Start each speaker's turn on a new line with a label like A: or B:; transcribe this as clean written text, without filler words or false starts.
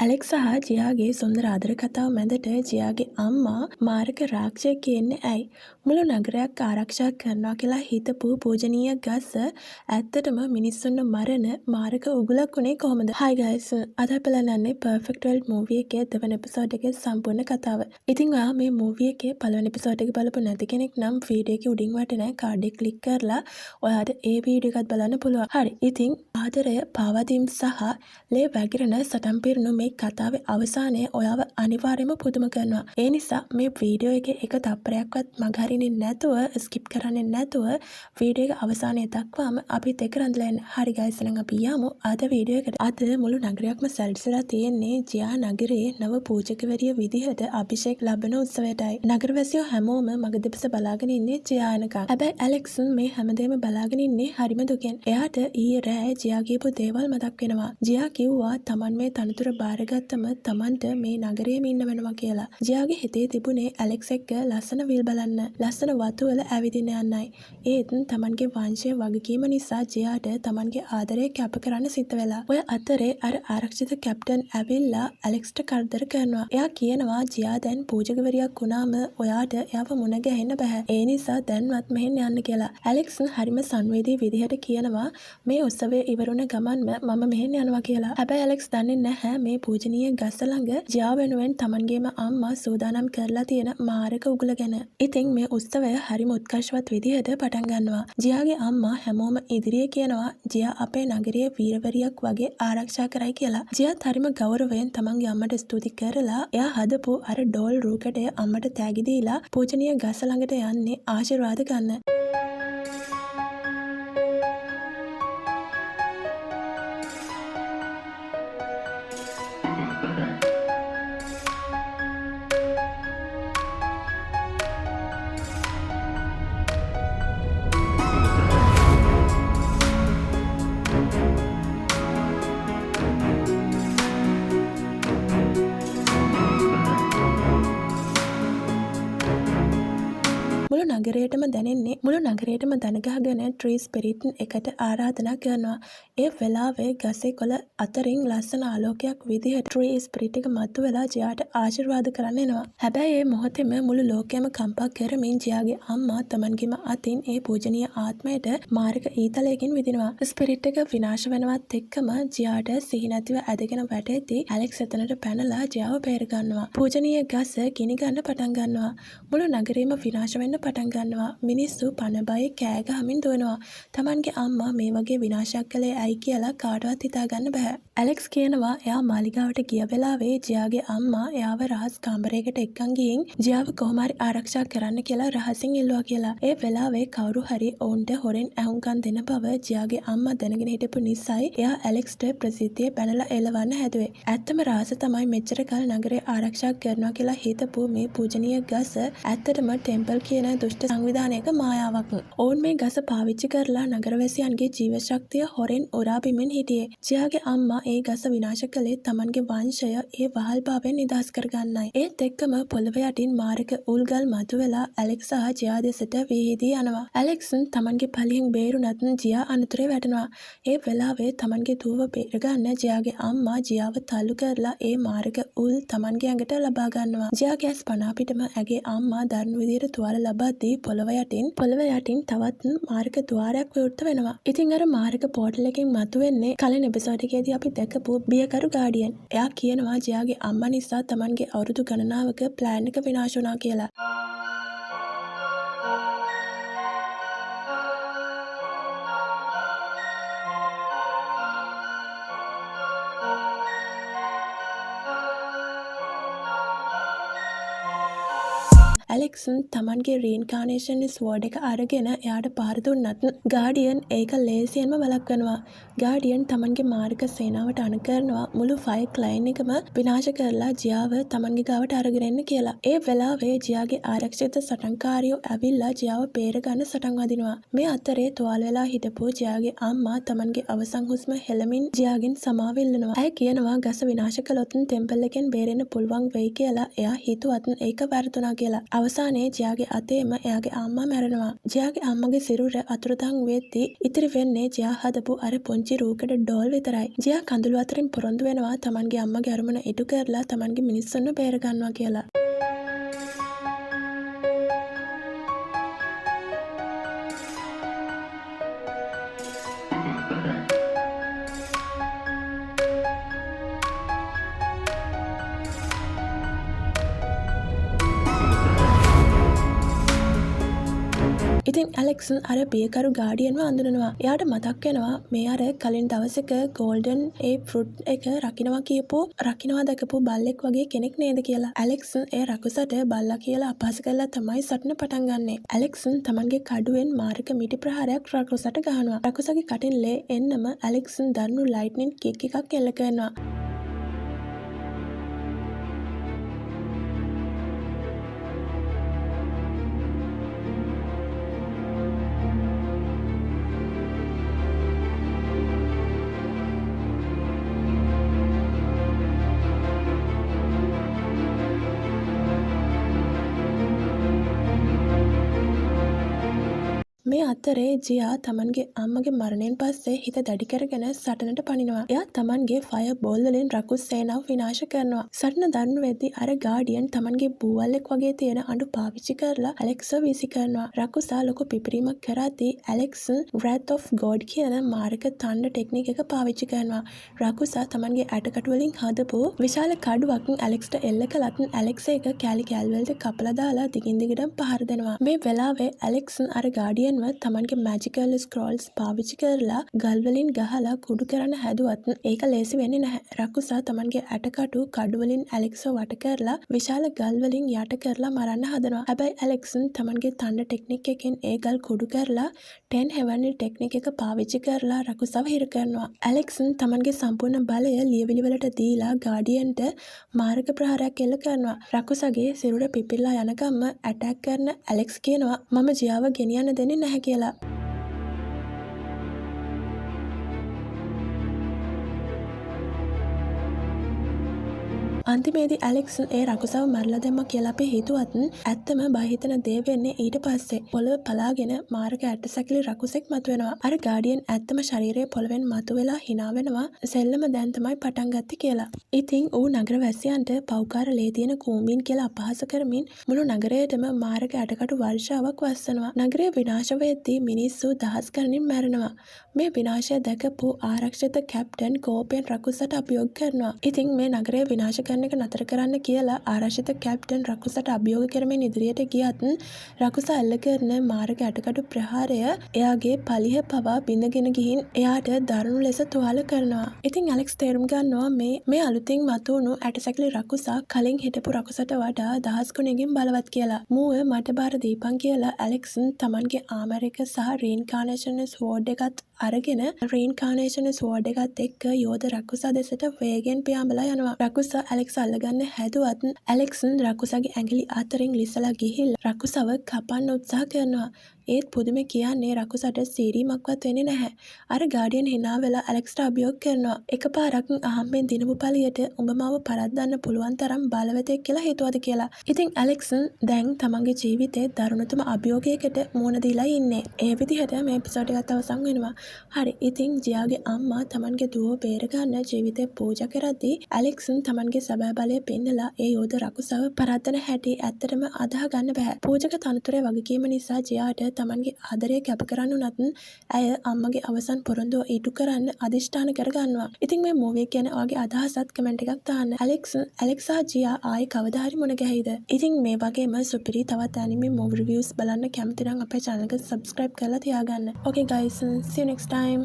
A: Alex සහ ජියාගේ සුන්දර ආදර කතාව මැදට ජියාගේ අම්මා මාරක රාක්ෂයෙක් කියන්නේ ඇයි? මුළු නගරයක් ආරක්ෂා කරනවා කියලා හිතපු පූජනීය ගස ඇත්තටම මිනිස්සුන්ව මරන මාරක උගුලක් වුණේ කොහොමද? Hi guys, අද අපි බලන්නේ Perfect World movie එකේ දෙවන එපිසෝඩ් එකේ සම්පූර්ණ කතාව. ඉතින් ඔයා මේ movie එකේ පළවෙනි එපිසෝඩ් එක බලපු නැති කෙනෙක් නම් වීඩියෝ එකේ උඩින් වටන කාඩ් එක ක්ලික් කරලා ඔයාට ඒ වීඩියෝ එකත් බලන්න පුළුවන්. හරි. ඉතින් ආදරය, පාවදීම් සහ ලේ වැగిරෙන සටන් පිරුණු මේ කතාවේ අවසානය ඔයාව අනිවාර්යයෙන්ම පුදුම කරනවා. ඒ නිසා මේ වීඩියෝ එකේ එක තප්පරයක්වත් මගහරින්නේ නැතුව ස්කිප් කරන්නේ නැතුව වීඩියෝ එක අවසානය දක්වාම අපිත් එක්ක රැඳලා ඉන්න. හරි guys, එහෙනම් අපි යමු අද වීඩියෝ එකට. අද මුළු නගරයක්ම සැරිසලා තියෙන්නේ ජියා නගරයේ නව පූජකවරිය විදිහට අභිෂේක ලබන උත්සවයටයි. නගරවැසියෝ හැමෝම මග දෙපස බලාගෙන ඉන්නේ ජියා එනකන්. හැබැයි ඇලෙක්ස් මේ හැමදේම බලාගෙන ඉන්නේ හරිම දුකෙන්. එයාට ඊයේ රෑ ජියා කියපු දේවල් මතක් වෙනවා. ජියා කිව්වා තමන් මේ තනතුර බාරගත්තම තමන්ට මේ නගරයේම ඉන්න වෙනවා කියලා. ජියාගේ හිතේ තිබුණේ ඇලෙක්ස් එක්ක ලස්සන විල් බලන්න, ලස්සන වතුවල ඇවිදින්න යන්නයි. ඒත් තමන්ගේ වංශයේ වගකීම නිසා ජියාට තමන්ගේ ආදරය කැප කරන්න සිද්ධ වෙලා. ඔය අතරේ අර ආරක්ෂිත කැප්ටන් ඇවිල්ලා ඇලෙක්ස්ට කරදර කරනවා. එයා කියනවා ජියා දැන් පූජකවරියක් වුණාම ඔයාට එයාව මුණ ගැහෙන්න බෑ. ඒ නිසා දැන්වත් මෙහෙන් යන්න කියලා. ඇලෙක්ස් හරිම සංවේදී විදිහට කියනවා මේ උත්සවය ඉවරුණ ගමන්ම මම මෙහෙන් යනවා කියලා. හැබැයි ඇලෙක්ස් දන්නේ නැහැ මේ පූජනීය ගස ළඟ ජියා වෙනුවෙන් තමන්ගේම අම්මා සූදානම් කරලා තියෙන මාරක උගුල ගැන. ඉතින් මේ උත්සවය හරිම උත්කර්ෂවත් විදිහට පටන් ගන්නවා. ජියාගේ අම්මා හැමෝම ඉදිරියේ කියනවා ජියා අපේ නගරයේ වීරවරියක් වගේ ආරක්ෂා කරයි කියලා. ජියාත් හරිම ගෞරවයෙන් තමන්ගේ අම්මට ස්තුති කරලා එයා හදපු අර ඩෝල් රූකඩය අම්මට තෑගි දීලා පූජනීය ගස ළඟට යන්නේ ආශිර්වාද ගන්න. මුළු නගරයටම දැනගහගෙන ට්‍රී ස්පිරිට් එකට ආරාධනා කරනවා. ඒ වෙලාවේ ගසේ කොළ අතරින් ලස්සන ආලෝකයක් විදිහට ට්‍රී ස්පිරිට් එක මතුවලා ජියාට ආශිර්වාද කරන්න එනවා. හැබැයි ඒ මොහොතේම මුළු ලෝකයම කම්පා කරමින් ජියාගේ අම්මා තමන්ගේම අතින් ඒ පූජනීය ආත්මයට මාරක ඊතලයකින් විදිනවා. ස්පිරිට් එක විනාශ වෙනවත් එක්කම ජියාට සිහි නැතිව ඇදගෙන වැටෙද්දී ඇලෙක්ස් එතනට පැනලා ජියාව බේර ගන්නවා. පූජනීය ගස ගිනි ගන්න පටන් ගන්නවා. මුළු නගරේම විනාශ වෙන්න පටන් ගන්නවා. මිනිස්සු පන බයේ කෑ ගහමින් දුවනවා. තමන්ගේ අම්මා මේ වගේ විනාශයක් කළේ ඇයි කියලා කාටවත් හිතාගන්න බෑ. ඇලෙක්ස් කියනවා එයා මාලිගාවට ගිය වෙලාවේ ජියාගේ අම්මා එයාව රහස් කාමරයකට එක්කන් ගිහින් ජියාව කොහොම හරි ආරක්ෂා කරන්න කියලා රහසින් ඉල්ලුවා කියලා. ඒ වෙලාවේ කවුරු හරි ඔවුන්ට හොරෙන් ඇහුම්කන් දෙන බව ජියාගේ අම්මා දැනගෙන හිටපු නිසායි එයා ඇලෙක්ස්ට ප්‍රසිද්ධියේ පැනලා එලවන්න හැදුවේ. ඇත්තම රහස තමයි මෙච්චර කල් නගරේ ආරක්ෂා කරනවා කියලා හිතපු මේ පූජනීය ගස ඇත්තටම ටෙම්පල් කියන දුෂ්ට සංවිධානයක මායාවක්. ඔවුන් මේ ගස පාවිච්චි කරලා නගරවැසියන්ගේ ජීව ශක්තිය හොරෙන් උරා බිමින් හිටියේ. ජියාගේ අම්මා ඒ ගස විනාශ කළේ තමන්ගේ වංශය ඒ වහල්භාවයෙන් නිදහස් කරගන්නයි. ඒත් එක්කම පොළව යටින් මාරක උල්ගල් මතුවලා ඇලෙක්ස් සහ ජියා දෙසට විහිදී යනවා. ඇලෙක්ස් තමන්ගේ පලියෙන් බේරුණත් ජියා අනතුරේ වැටෙනවා. ඒ වෙලාවේ තමන්ගේ දුව බේරගන්න ජියාගේ අම්මා ජියාව තල්ලු කරලා ඒ මාරක උල් තමන්ගේ ඇඟට ලබා ගන්නවා. ජියාගේ ඇස් පනා පිටම ඇගේ අම්මා දරුණු විදියට තුවාල ලබද්දී පොළව යටින් තවත් මාරක ద్వාරයක් විවෘත වෙනවා. ඉතින් අර මාරක පෝටල් එකෙන් මතුවෙන්නේ කලින් එපිසෝඩ් එකේදී අපි දැකපු බියකරු ගාඩියන්. එයා කියනවා ජියාගේ අම්මා නිසා තමන්ගේ අවුරුදු ගණනාවක ප්ලෑන් එක විනාශ වුණා කියලා. ඇලෙක්ස් තමන්ගේ රීන්කානේෂන් ස්වෝඩ් එක අරගෙන එයාට පහර දුන්නත් ගාඩියන් ඒක ලේසියෙන්ම වළක්වනවා. ගාඩියන් තමන්ගේ මාරක සේනාවට අනුකරනවා මුළු ෆයර් ක්ලයින් එකම විනාශ කරලා ජියාව තමන්ගේ ගාවට අරගෙන එන්න කියලා. ඒ වෙලාවේ ජියාගේ ආරක්ෂිත සටන්කාරයෝ ඇවිල්ලා ජියාව බේරගන්න සටන් වදිනවා. මේ අතරේ තුවාල වෙලා හිටපු ජියාගේ අම්මා තමන්ගේ අවසන් හුස්ම හෙළමින් ජියාගෙන් සමාව ඉල්ලනවා. ඇය කියනවා ගස විනාශ කළොත් ටෙම්පල් එකෙන් බේරෙන්න පුළුවන් වෙයි කියලා. එයා හිතුවත් ඒක වැරදුනා කියලා. අවසානයේ ජයාගේ අතේම එයාගේ අම්මා මැරෙනවා. ජයාගේ අම්මගේ සිරුර අතුරුදන් වෙද්දී ඉතිරි වෙන්නේ ජයා හදපු අර පුංචි රූකඩ ඩෝල් විතරයි. ජයා කඳුළු අතරින් පොරොන්දු වෙනවා තමන්ගේ අම්මගේ අරමුණ ඉටු කරලා තමන්ගේ මිනිස්සුන්ව බේරගන්නවා කියලා. ඉතින් ඇලෙක්ස් අර බියකරු ගාඩියන්ව අඳුනනවා. එයාට මතක් වෙනවා මේ අර කලින් දවසක ගෝල්ඩන් ඒ ෆෘට් එක රකින්නවා දැකපු බල්ලෙක් වගේ කෙනෙක් නේද කියලා. ඇලෙක්ස් ඒ රකුසට බල්ලා කියලා අපහාස කරලා තමයි සටන පටන් ගන්නෙ. ඇලෙක්ස් තමන්ගේ කඩුවෙන් මාරක මිටි ප්‍රහාරයක් රකුසට ගහනවා. රකුසගේ කටින් ලේ එන්නම ඇලෙක්ස් දරුණු ලයිට්නින් කික් එකක් එල්ල කරනවා. මේ අතරේ ජියා තමන්ගේ අම්මගේ මරණයෙන් පස්සේ හිත දැඩි කරගෙන සටනට පනිනවා. එයා තමන්ගේ ෆයර් බෝල් වලින් රකුස් සේනාව විනාශ කරනවා. සටන දරනු වෙද්දී අර ගාඩියන් තමන්ගේ බූවල්ලෙක් වගේ තියෙන අඬු පාවිච්චි කරලා ඇලෙක්ස්ව වීසි කරනවා. රකුසා ලොකු පිපිරීමක් කරද්දී ඇලෙක්ස් Wrath of God කියන මාරක තණ්ඩ ටෙක්නික් එක පාවිච්චි කරනවා. රකුසා තමන්ගේ ඇටකටු වලින් හදපු විශාල කඩුවක් ඇලෙක්ස්ට එල්ල කළත් ඇලෙක්ස් ඒක කෑලි කෑලි වලට කපලා දාලා දිගින් දිගටම පහර දෙනවා. මේ වෙලාවේ ඇලෙක්ස් අර ගාඩියන් තමන්ගේ මැජිකල් ස්ක්‍රෝල්ස් පාවිච්චි කරලා ගල් වලින් ගහලා කුඩු කරන්න හැදුවත් ඒක ලේසි වෙන්නේ නැහැ. රකුසා තමන්ගේ ඇටකටු කඩු වලින් ඇලෙක්ස්ව වට කරලා විශාල ගල් වලින් යට කරලා මරන්න හදනවා. හැබැයි ඇලෙක්ස් තමන්ගේ තණ්ඩ ටෙක්නික් එකෙන් ඒ ගල් කුඩු කරලා 10 heavenly ටෙක්නික් එක පාවිච්චි කරලා රකුසව හිර කරනවා. ඇලෙක්ස් තමන්ගේ සම්පූර්ණ බලය ලියවිලි වලට දීලා ගාඩියන්ට මාරක ප්‍රහාරයක් එල්ල කරනවා. රකුසගේ සිරුර පිපිරලා යනකම්ම ඇටැක් කරන ඇලෙක්ස් කියනවා මම ජයාව ගෙනියන්න දෙන්නේ නැහැ කියලා. අන්තිමේදී ඇලෙක්ස් ඒ රකුසව මරලා දැම්මා කියලා අපි හිතුවත් ඇත්තම බය දේ වෙන්නේ ඊට පස්සේ පොළව පලාගෙන මාරක ඇටසැකිලි රකුසෙක් මතුවෙනවා. අර ගාඩියන් ඇත්තම ශරීරයේ පොළවෙන් මතුවෙලා hina වෙනවා සෙල්ලම දැන් තමයි පටන් ගත්තේ කියලා. ඉතින් ඌ නගර වැසියන්ට පව්කාර ලේ තියෙන කූඹීන් කියලා අපහාස කරමින් මුළු නගරයටම මාරක ඇටකටු වර්ෂාවක් වස්සනවා. නගරය විනාශ වෙද්දී මිනිස්සු දහස් ගණනින් මැරෙනවා. මේ විනාශය දැකපු ආරක්ෂිත කැප්ටන් කෝපෙන් රකුසට අභියෝග කරනවා. ඉතින් මේ නගරය විනාශ එක නතර කරන්න කියලා ආරක්ෂිත කැප්ටන් රකුසට අභියෝග කරමින් ඉදිරියට ගියත් රකුස අල්ල කරන මාරක ඇටකටු ප්‍රහාරය එයාගේ පලිහ පවා බිඳගෙන ගිහින් එයාට දරුණු ලෙස තුවාල කරනවා. ඉතින් ඇලෙක්ස් තේරුම් ගන්නවා මේ අලුතින් මතුවුණු ඇටසැකිලි රකුසා කලින් හිටපු රකුසට වඩා දහස් ගුණකින් බලවත් කියලා. මූව මට බාර දීපන් කියලා ඇලෙක්ස් තමන්ගේ ආමර් එක සහ රීන්කානේෂන් ස්වෝඩ් එකත් අරගෙන රීන්කානේෂන් ස්වෝඩ් එකත් එක්ක යෝධ රකුසා දෙසට වේගෙන් පියාඹලා යනවා. රකුසා ඇලෙක්ස් අල්ලගන්න හැදුවත් ඇලෙක්ස් රකුසගේ ඇඟිලි අතරින් ලිස්සලා ගිහිල්ලා රකුසව කපන්න උත්සාහ කරනවා. ඒත් පුදුමේ කියන්නේ රකුසට සීරීමක්වත් වෙන්නේ නැහැ. අර ගාඩියන් hina වෙලා ඇලෙක්ස්ට අභියෝග කරනවා. එකපාරක් අහම්බෙන් දිනපු පළියට උඹ මාව පරද්දන්න පුළුවන් තරම් බලවතෙක් කියලා හිතුවද කියලා. ඉතින් ඇලෙක්ස් දැන් තමන්ගේ ජීවිතේ දරුණුතම අභියෝගයකට මුහුණ දීලා ඉන්නේ. ඒ විදිහට මේ එපිසෝඩ් එකත් අවසන් වෙනවා. හරි. ඉතින් ජයාගේ අම්මා තමන්ගේ දුව බේරගන්න ජීවිතේ පූජා කරද්දී ඇලෙක්ස් තමන්ගේ සැබෑ බලය පෙන්නලා ඒ යෝධ රකුසව පරද්දන හැටි ඇත්තටම අදාහ ගන්න බෑ. පූජක තනතුරේ වගකීම නිසා ජයාට තමන්ගේ ආදරය කැප කරන්න උනත් ඇය අම්මගේ අවසන් පොරොන්දුව ඉටු කරන්න අධිෂ්ඨාන කරගන්නවා. ඉතින් මේ මූවි එක ගැන ඔයාගේ අදහසත් කමෙන්ට් එකක් දාන්න. ඇලෙක්ස් සහ ජියා ආයේ කවදා හරි මුණ ගැහිද? ඉතින් මේ වගේම සුපිරි තවත් ඇනිමේ මූවි රිවිව්ස් බලන්න කැමති නම් අපේ channel එක subscribe කරලා තියාගන්න. Okay guys, see you next time.